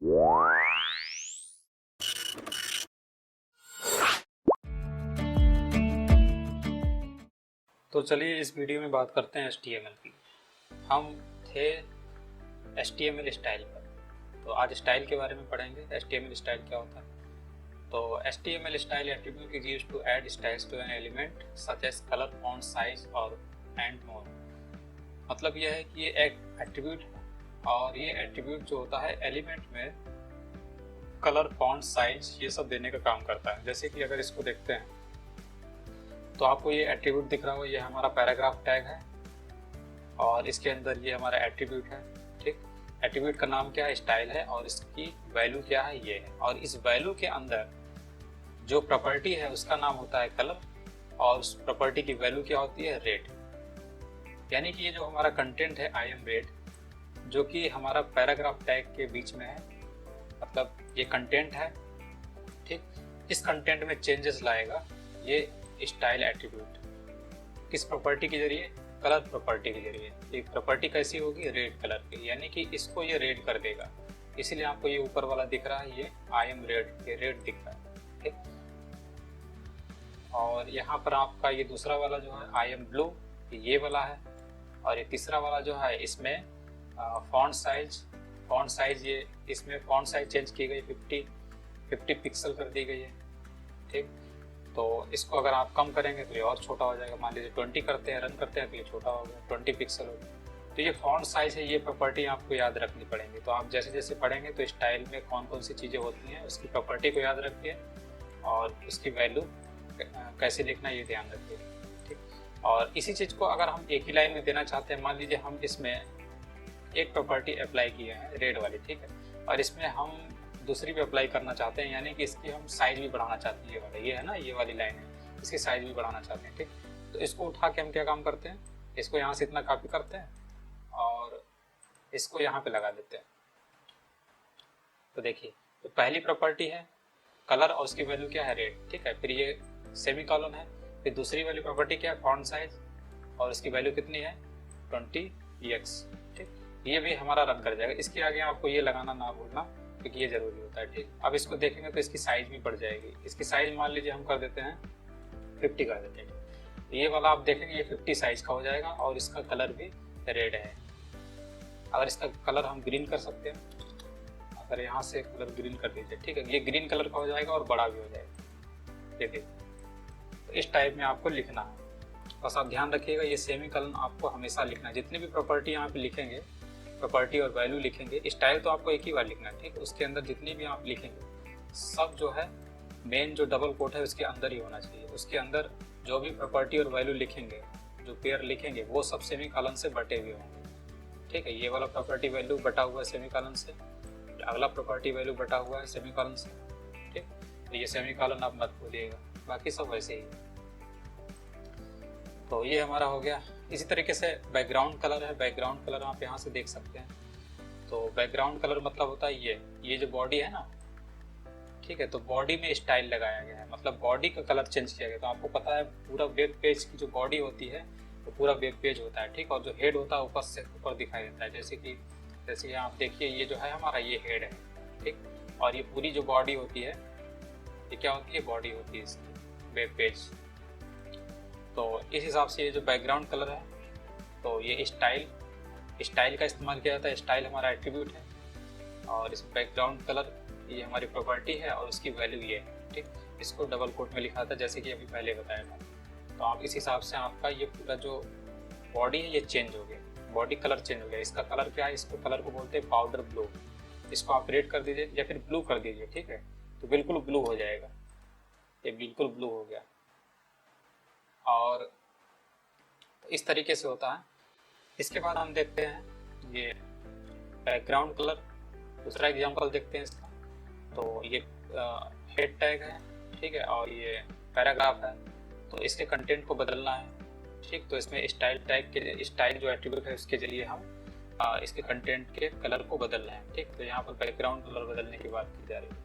तो चलिए इस वीडियो में बात करते हैं HTML की। हम थे HTML स्टाइल पर, तो आज स्टाइल के बारे में पढ़ेंगे। HTML स्टाइल क्या होता है? तो HTML style attribute is used to add styles to an element such as colour, font size और एंड मोर। मतलब यह है कि ये एक एट्रीब्यूट है और ये एट्रीब्यूट जो होता है एलिमेंट में कलर, फॉन्ट, साइज ये सब देने का काम करता है। जैसे कि अगर इसको देखते हैं तो आपको ये एट्रीब्यूट दिख रहा हो, ये हमारा पैराग्राफ टैग है और इसके अंदर ये हमारा एट्रीब्यूट है। ठीक, एट्रीब्यूट का नाम क्या है? स्टाइल है और इसकी वैल्यू क्या है? ये है। और इस वैल्यू के अंदर जो प्रॉपर्टी है उसका नाम होता है कलर और उस प्रॉपर्टी की वैल्यू क्या होती है? रेड। यानी कि ये जो हमारा कंटेंट है आई एम रेड, जो कि हमारा पैराग्राफ टैग के बीच में है, मतलब ये कंटेंट है। ठीक, इस कंटेंट में चेंजेस लाएगा ये स्टाइल एट्रीब्यूट। किस प्रॉपर्टी के जरिए? कलर प्रॉपर्टी के जरिए। ये प्रॉपर्टी कैसी होगी? रेड कलर की, यानी कि इसको ये रेड कर देगा। इसीलिए आपको ये ऊपर वाला दिख रहा है, ये आई एम रेड, ये रेड दिख रहा है। ठीक, और यहाँ पर आपका ये दूसरा वाला जो है आई एम ब्लू, ये वाला है। और ये तीसरा वाला जो है इसमें फॉन्ट साइज ये इसमें फॉन्ट साइज चेंज की गई, 50 पिक्सल कर दी गई है। ठीक, तो इसको अगर आप कम करेंगे तो ये और छोटा हो जाएगा। मान लीजिए 20 करते हैं, रन करते हैं तो ये छोटा हो गया, 20 पिक्सल हो गया। तो ये फॉन्ट साइज है, ये प्रॉपर्टी आपको याद रखनी पड़ेंगी। तो आप जैसे जैसे पढ़ेंगे तो स्टाइल में कौन कौन सी चीज़ें होती हैं उसकी प्रॉपर्टी को याद रखिए और उसकी वैल्यू कैसे लिखना ये ध्यान रखिए। ठीक, और इसी चीज़ को अगर हम एक ही लाइन में देना चाहते हैं, मान लीजिए हम इसमें एक प्रॉपर्टी अप्लाई किए हैं रेड वाली, ठीक है, और इसमें हम दूसरी भी अप्लाई करना चाहते हैं, यानी कि इसकी हम साइज भी बढ़ाना चाहते हैं। ये वाला, ये है ना, ये वाली लाइन है, इसकी साइज भी बढ़ाना चाहते हैं। ठीक, तो इसको उठा के हम क्या काम करते हैं, इसको यहाँ से इतना कॉपी करते हैं और इसको यहाँ पे लगा देते हैं। तो देखिए, तो पहली प्रॉपर्टी है कलर और उसकी वैल्यू क्या है? रेड। ठीक है, फिर ये सेमी कॉलन है। फिर दूसरी वाली प्रॉपर्टी क्या है? फॉन्ट साइज, और उसकी वैल्यू कितनी है? 20x। ठीक, ये भी हमारा रन कर जाएगा। इसके आगे आपको ये लगाना ना भूलना, क्योंकि ये जरूरी होता है। ठीक, अब इसको देखेंगे तो इसकी साइज भी बढ़ जाएगी। इसकी साइज मान लीजिए हम कर देते हैं 50 कर देते हैं। ये वाला आप देखेंगे ये 50 साइज का हो जाएगा और इसका कलर भी रेड है। अगर इसका कलर हम ग्रीन कर सकते हैं, अगर यहाँ से कलर ग्रीन कर दीजिए, ठीक है, ये ग्रीन कलर का हो जाएगा और बड़ा भी हो जाएगा। ये देखिए, तो इस टाइप में आपको लिखना है। बस आप ध्यान रखिएगा, ये सेमी कॉलन आपको हमेशा लिखना है। जितनी भी प्रॉपर्टी यहाँ पे लिखेंगे, प्रॉपर्टी और वैल्यू लिखेंगे, स्टाइल तो आपको एक ही बार लिखना है। ठीक, उसके अंदर जितनी भी आप लिखेंगे सब जो है मेन जो डबल कोट है उसके अंदर ही होना चाहिए। उसके अंदर जो भी प्रॉपर्टी और वैल्यू लिखेंगे, जो पेयर लिखेंगे, वो सब सेमी कॉलन से बटे हुए होंगे। ठीक है, ये वाला प्रॉपर्टी वैल्यू बटा हुआ है सेमी कॉलन से, अगला प्रॉपर्टी वैल्यू बटा हुआ है सेमी कॉलन से। ठीक, तो ये सेमी कॉलन आप मत भूलिएगा, बाकी सब वैसे ही। तो ये हमारा हो गया। इसी तरीके से बैकग्राउंड कलर है। बैकग्राउंड कलर आप यहाँ से देख सकते हैं। तो बैकग्राउंड कलर मतलब होता है ये जो बॉडी है ना, ठीक है, तो बॉडी में स्टाइल लगाया गया है, मतलब बॉडी का कलर चेंज किया गया। तो आपको पता है पूरा वेब पेज की जो बॉडी होती है वो पूरा वेब पेज होता है। ठीक, और जो हेड होता है ऊपर से ऊपर दिखाई देता है। जैसे यहाँ आप देखिए, ये जो है हमारा ये हेड है। ठीक, और ये पूरी जो बॉडी होती है ये क्या होती है? बॉडी होती है इसकी, वेब पेज। तो इस हिसाब से ये जो बैकग्राउंड कलर है, तो ये स्टाइल का इस्तेमाल किया जाता है। स्टाइल हमारा एट्रीब्यूट है और इस बैकग्राउंड कलर ये हमारी प्रॉपर्टी है और उसकी वैल्यू ये है। ठीक, इसको डबल कोट में लिखा था जैसे कि अभी पहले बताया था। तो आप इस हिसाब से आपका ये पूरा जो बॉडी है ये चेंज हो गया, बॉडी कलर चेंज हो गया। इसका कलर क्या है? इसको कलर को बोलते हैं पाउडर ब्लू। इसको आप रेड कर दीजिए या फिर ब्लू कर दीजिए। ठीक है, तो बिल्कुल ब्लू हो जाएगा, ये बिल्कुल ब्लू हो गया। और इस तरीके से होता है। इसके बाद हम देखते हैं ये बैकग्राउंड कलर। दूसरा एग्जांपल देखते हैं इसका। तो ये हेड टैग है, ठीक है, और ये पैराग्राफ है। तो इसके कंटेंट को बदलना है। ठीक, तो इसमें स्टाइल टैग के स्टाइल जो एट्रीब्यूट है उसके जरिए हम इसके कंटेंट के कलर को बदल रहे हैं। ठीक, तो यहाँ पर बैकग्राउंड कलर बदलने की बात की जा रही है।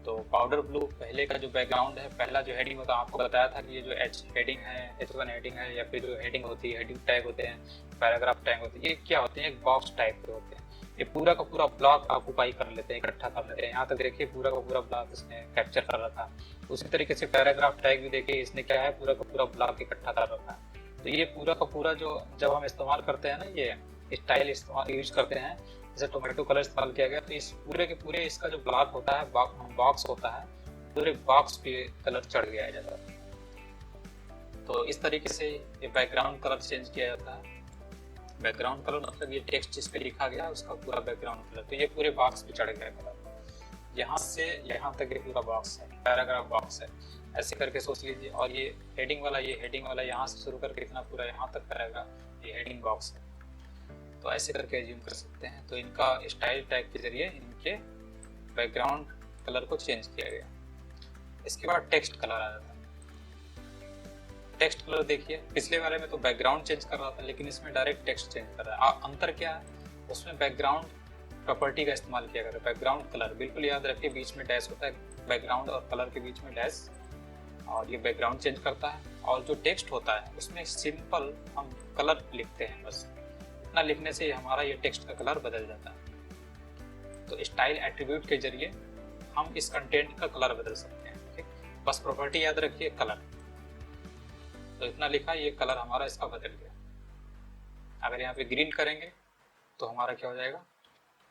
तो पाउडर ब्लू पहले का जो बैकग्राउंड है, पहला जो हेडिंग होता है, आपको बताया था कि ये जो हेडिंग है, H1 हेडिंग है, या फिर जो हेडिंग होती है, हेडिंग टैग होते हैं, पैराग्राफ टैग होते हैं, ये क्या होते हैं? एक बॉक्स टाइप के होते हैं। ये पूरा का पूरा ब्लॉक ऑक्युपाई कर लेते हैं, इकट्ठा कर लेते हैं। यहाँ तक देखिए पूरा का पूरा ब्लॉक इसने कैप्चर कर रखा है। उसी तरीके से पैराग्राफ टैग भी देखिए इसने क्या है, पूरा का पूरा ब्लॉक इकट्ठा कर रखा है। तो ये पूरा का पूरा जो जब हम इस्तेमाल करते हैं ना, ये स्टाइल इस्तेमाल यूज करते हैं, जैसे टोमेटो कलर इस्तेमाल किया गया, तो इस पूरे के पूरे इसका जो ब्लॉक होता है, बॉक्स होता है, पूरे बॉक्स पे कलर चढ़ गया जाता है। तो इस तरीके से ये बैकग्राउंड कलर चेंज किया जाता है। बैकग्राउंड कलर मतलब ये टेक्स्ट जिस पे लिखा गया उसका पूरा बैकग्राउंड कलर, तो ये पूरे बॉक्स पे चढ़ गया कलर। यहाँ से यहाँ तक ये पूरा बॉक्स है, पैराग्राफ बॉक्स है, ऐसे करके सोच लीजिए। और ये हेडिंग वाला यहाँ से शुरू करके इतना पूरा यहाँ तक पैराग्राफ, ये हेडिंग बॉक्स है। तो ऐसे करके एज्यूम कर सकते हैं। तो इनका स्टाइल टैग के जरिए इनके बैकग्राउंड कलर को चेंज किया गया। इसके बाद टेक्स्ट कलर आ जाता है। टेक्स्ट कलर देखिए, पिछले वाले में तो बैकग्राउंड चेंज कर रहा था, लेकिन इसमें डायरेक्ट टेक्स्ट चेंज कर रहा है। अंतर क्या है, उसमें बैकग्राउंड प्रॉपर्टी का इस्तेमाल किया गया है। बैकग्राउंड कलर बिल्कुल याद रखिए, बीच में डैश होता है, बैकग्राउंड और कलर के बीच में डैश, और ये बैकग्राउंड चेंज करता है। और जो टेक्स्ट होता है उसमें सिंपल हम कलर लिखते हैं, बस इतना लिखने से हमारा ये टेक्स्ट का कलर बदल जाता है। तो स्टाइल एट्रीब्यूट के जरिए हम इस कंटेंट का कलर बदल सकते हैं। ठीक, बस प्रॉपर्टी याद रखिए, कलर। तो इतना लिखा, ये कलर हमारा इसका बदल गया। अगर यहाँ पे ग्रीन करेंगे तो हमारा क्या हो जाएगा,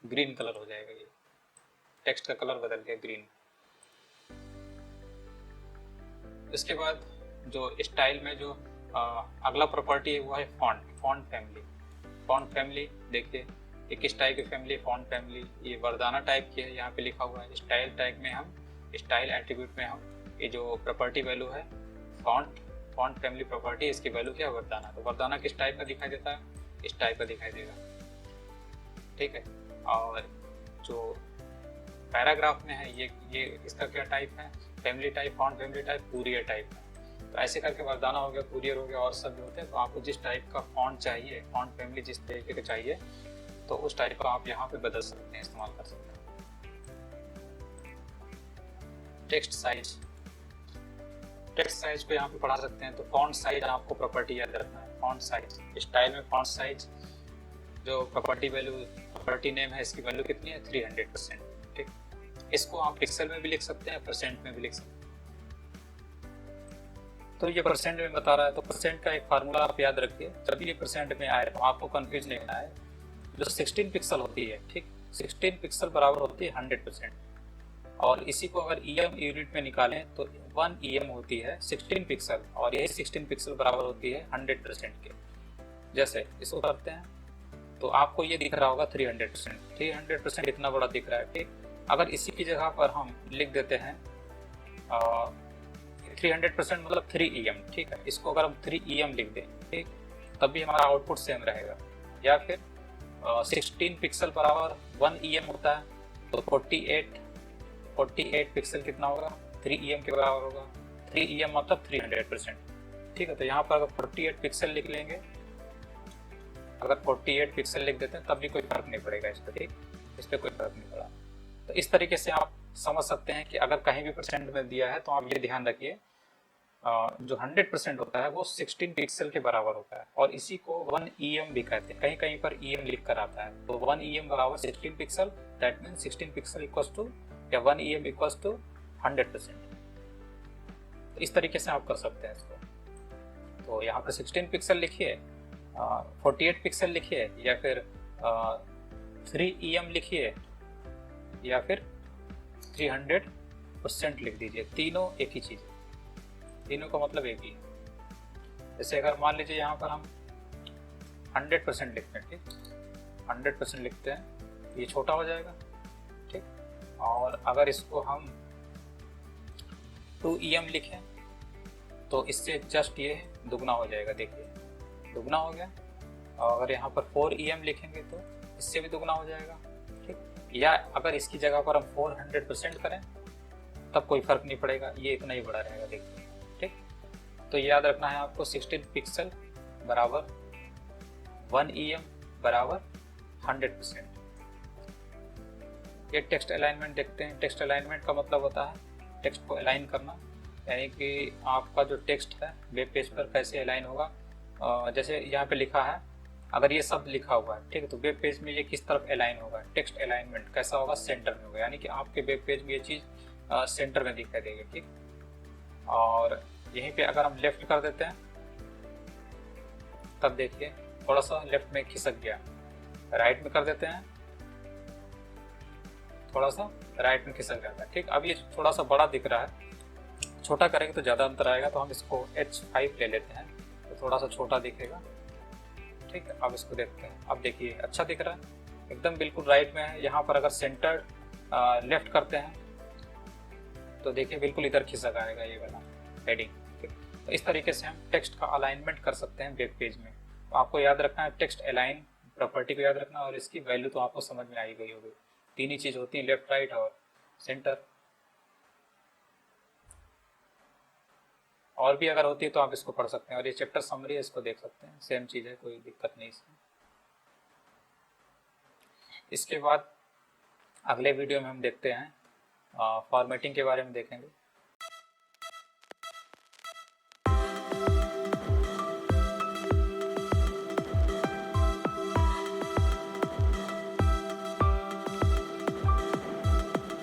ग्रीन कलर हो जाएगा। ये टेक्स्ट का कलर बदल गया ग्रीन। इसके बाद जो स्टाइल में जो अगला प्रॉपर्टी है वो है फॉन्ट फैमिली। फॉन्ट फैमिली देखिए, एक स्टाइल की फैमिली फॉन्ट फैमिली, ये वर्दाना टाइप की है, यहाँ पे लिखा हुआ है। स्टाइल टैग में हम, स्टाइल एट्रीब्यूट में हम, ये जो प्रॉपर्टी वैल्यू है फॉन्ट फैमिली प्रॉपर्टी, इसकी वैल्यू क्या है, वर्दाना। तो वर्दाना किस टाइप का दिखाई देता है, इस टाइप का दिखाई देगा। ठीक है, और जो पैराग्राफ में है ये इसका क्या टाइप है, family type, font family type, courier type है। तो ऐसे करके वर्दाना हो गया, कुरियर हो गया, और सब जो होते हैं। तो आपको जिस टाइप का फॉन्ट चाहिए, फॉन्ट फैमिली जिस तरीके का चाहिए, तो उस टाइप का आप यहाँ पे बदल सकते हैं, इस्तेमाल कर सकते हैं। टेक्स्ट साइज को यहाँ पे पढ़ा सकते हैं। तो फॉन्ट साइज आपको प्रॉपर्टी याद रखना है। फॉन्ट साइज, स्टाइल में फॉन्ट साइज जो प्रॉपर्टी वैल्यू, प्रॉपर्टी नेम है, इसकी वैल्यू कितनी है, 300%। ठीक, इसको आप पिक्सल में भी लिख सकते हैं, परसेंट में भी लिख सकते हैं। तो ये परसेंट में बता रहा है, तो परसेंट का एक फार्मूला आप याद रखिए। जब भी ये परसेंट में आए तो आपको कंफ्यूज नहीं होना है। जो 16 पिक्सल होती है, ठीक, 16 पिक्सल बराबर होती है 100%। और इसी को अगर EM यूनिट में निकालें तो 1 EM होती है 16 पिक्सल, और यही 16 पिक्सल बराबर होती है 100% के। जैसे इसको करते हैं तो आपको ये दिख रहा होगा 300%, इतना बड़ा दिख रहा है। ठीक, अगर इसी की जगह पर हम लिख देते हैं 300% मतलब 3 EM। ठीक है, इसको अगर हम 3 EM लिख दें, ठीक, तब भी हमारा आउटपुट सेम रहेगा। या फिर 16 पिक्सल बराबर 1 EM होता है, तो 48 पिक्सल कितना होगा, 3 EM के बराबर होगा। 3 EM मतलब 300%। ठीक है, तो यहाँ पर अगर 48 पिक्सल लिख लेंगे, अगर 48 पिक्सल लिख देते हैं तब भी कोई फर्क नहीं पड़ेगा इस पर। ठीक, इस पर कोई फर्क नहीं पड़ा। तो इस तरीके से आप समझ सकते हैं कि अगर कहीं भी परसेंट में दिया है तो आप ये ध्यान रखिए, जो 100% होता है वो 16 पिक्सल के बराबर होता है, और इसी को 1 EM भी कहते हैं। कहीं कहीं पर EM लिख कर आता है। तो 1 EM बराबर 16 pixel, that mean 16 pixel equals to, या 1 EM इक्वल्स टू 100%। तो इस तरीके से आप कर सकते हैं इसको। तो यहाँ पर 16 पिक्सल लिखिए, 48 पिक्सल लिखिए, या फिर 3 EM लिखिए, या फिर 300% लिख दीजिए। तीनों एक ही चीज़ है, तीनों का मतलब एक ही है। जैसे अगर मान लीजिए यहाँ पर हम 100% लिखते हैं, ठीक, 100% लिखते हैं, ये छोटा हो जाएगा। ठीक, और अगर इसको हम 2 EM लिखें तो इससे जस्ट ये दुगना हो जाएगा। देखिए दुगना हो गया। और अगर यहाँ पर 4 EM लिखेंगे तो इससे भी दुगना हो जाएगा। ठीक, या अगर इसकी जगह पर हम 400% करें तब कोई फर्क नहीं पड़ेगा, ये इतना ही बड़ा रहेगा। देखिए, ठीक, तो याद रखना है आपको 16 पिक्सल बराबर 1 EM बराबर 100%। ये टेक्स्ट अलाइनमेंट देखते हैं। टेक्स्ट अलाइनमेंट का मतलब होता है टेक्स्ट को अलाइन करना, यानी कि आपका जो टेक्स्ट है वेब पेज पर कैसे अलाइन होगा। जैसे यहाँ पे लिखा है अगर ये शब्द लिखा हुआ है, ठीक है, तो वेब पेज में ये किस तरफ अलाइन होगा, टेक्स्ट अलाइनमेंट कैसा होगा, सेंटर में होगा, यानी कि आपके वेब पेज में ये चीज़ सेंटर में दिखाई देगी, ठीक। और यहीं पे अगर हम लेफ्ट कर देते हैं तब देखिए थोड़ा सा लेफ्ट में खिसक गया, राइट में कर देते हैं थोड़ा सा राइट में खिसक जाता है, ठीक। अब ये थोड़ा सा बड़ा दिख रहा है, छोटा करेंगे तो ज़्यादा अंतर आएगा, तो हम इसको H5 ले लेते हैं तो थोड़ा सा छोटा दिखेगा, ठीक है। अब इसको देखते हैं, अब देखिए अच्छा दिख रहा है, एकदम बिल्कुल राइट में है। यहाँ पर अगर सेंटर लेफ्ट करते हैं तो देखिए बिल्कुल इधर खिसक आएगा ये वाला हेडिंग, ठीक। तो इस तरीके से हम टेक्स्ट का अलाइनमेंट कर सकते हैं वेब पेज में। तो आपको याद रखना है टेक्स्ट अलाइन प्रॉपर्टी को याद रखना, और इसकी वैल्यू तो आपको समझ में आई गई होगी। तीन ही चीज़ होती है, लेफ्ट राइट और सेंटर। और भी अगर होती है तो आप इसको पढ़ सकते हैं, और ये चैप्टर समरी है, इसको देख सकते हैं, सेम चीज़ है, कोई दिक्कत नहीं इसमें। इसके बाद अगले वीडियो में हम देखते हैं फॉर्मेटिंग के बारे में देखेंगे।